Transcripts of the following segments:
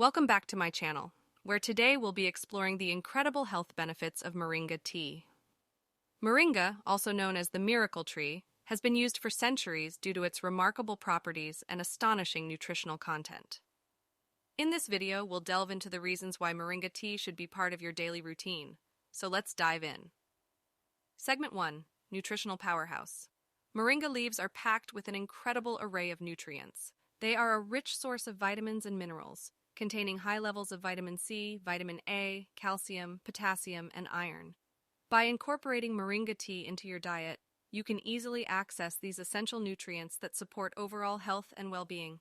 Welcome back to my channel, where today we'll be exploring the incredible health benefits of Moringa tea. Moringa, also known as the miracle tree, has been used for centuries due to its remarkable properties and astonishing nutritional content. In this video, we'll delve into the reasons why Moringa tea should be part of your daily routine, so let's dive in. Segment 1. Nutritional Powerhouse. Moringa leaves are packed with an incredible array of nutrients. They are a rich source of vitamins and minerals, containing high levels of vitamin C, vitamin A, calcium, potassium, and iron. By incorporating Moringa tea into your diet, you can easily access these essential nutrients that support overall health and well-being.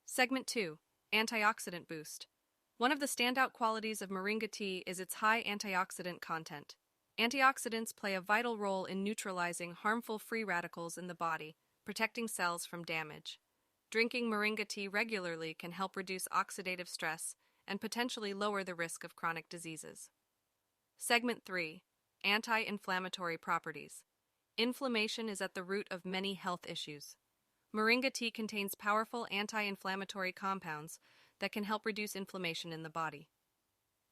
Segment 2. Antioxidant Boost. One of the standout qualities of Moringa tea is its high antioxidant content. Antioxidants play a vital role in neutralizing harmful free radicals in the body, protecting cells from damage. Drinking Moringa tea regularly can help reduce oxidative stress and potentially lower the risk of chronic diseases. Segment 3. Anti-inflammatory properties. Inflammation is at the root of many health issues. Moringa tea contains powerful anti-inflammatory compounds that can help reduce inflammation in the body.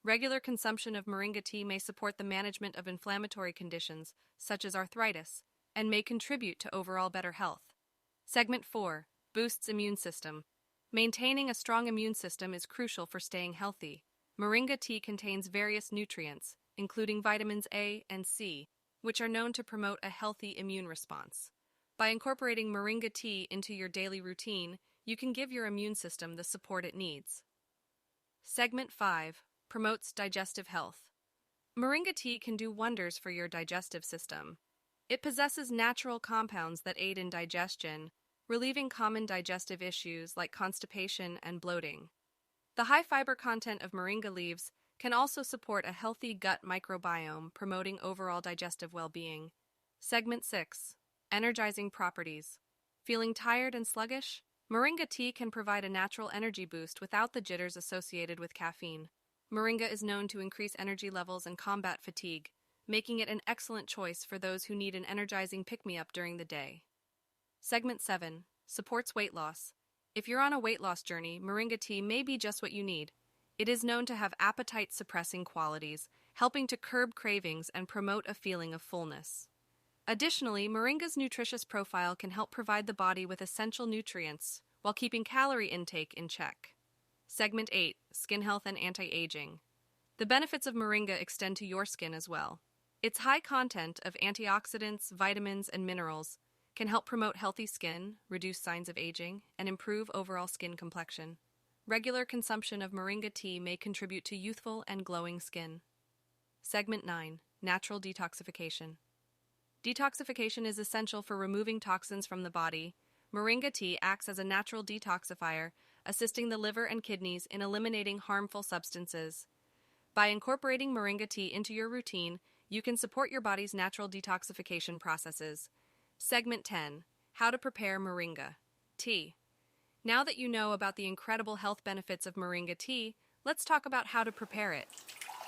Regular consumption of Moringa tea may support the management of inflammatory conditions such as arthritis and may contribute to overall better health. Segment 4. Boosts immune system. Maintaining a strong immune system is crucial for staying healthy. Moringa tea contains various nutrients, including vitamins A and C, which are known to promote a healthy immune response. By incorporating Moringa tea into your daily routine, you can give your immune system the support it needs. Segment 5. Promotes digestive health. Moringa tea can do wonders for your digestive system. It possesses natural compounds that aid in digestion, relieving common digestive issues like constipation and bloating. The high fiber content of moringa leaves can also support a healthy gut microbiome, promoting overall digestive well-being. Segment 6. Energizing properties. Feeling tired and sluggish? Moringa tea can provide a natural energy boost without the jitters associated with caffeine. Moringa is known to increase energy levels and combat fatigue, making it an excellent choice for those who need an energizing pick-me-up during the day. Segment 7. Supports weight loss. If you're on a weight loss journey, Moringa tea may be just what you need. It is known to have appetite-suppressing qualities, helping to curb cravings and promote a feeling of fullness. Additionally, Moringa's nutritious profile can help provide the body with essential nutrients while keeping calorie intake in check. Segment 8. Skin health and anti-aging. The benefits of Moringa extend to your skin as well. Its high content of antioxidants, vitamins, and minerals can help promote healthy skin, reduce signs of aging, and improve overall skin complexion. Regular consumption of Moringa tea may contribute to youthful and glowing skin. Segment 9. Natural detoxification. Detoxification is essential for removing toxins from the body. Moringa tea acts as a natural detoxifier, assisting the liver and kidneys in eliminating harmful substances. By incorporating Moringa tea into your routine, you can support your body's natural detoxification processes. Segment 10. How to prepare Moringa tea. Now that you know about the incredible health benefits of Moringa tea, let's talk about how to prepare it.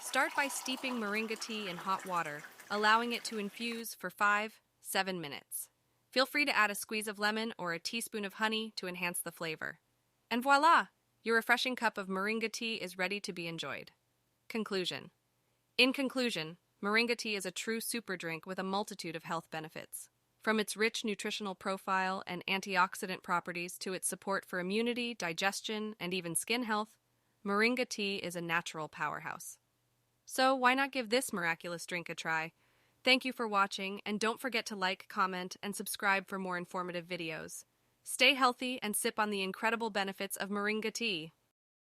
Start by steeping Moringa tea in hot water, allowing it to infuse for 5-7 minutes. Feel free to add a squeeze of lemon or a teaspoon of honey to enhance the flavor. And voila! Your refreshing cup of Moringa tea is ready to be enjoyed. Conclusion. In conclusion, Moringa tea is a true super drink with a multitude of health benefits. From its rich nutritional profile and antioxidant properties to its support for immunity, digestion, and even skin health, Moringa tea is a natural powerhouse. So why not give this miraculous drink a try? Thank you for watching, and don't forget to like, comment, and subscribe for more informative videos. Stay healthy and sip on the incredible benefits of Moringa tea.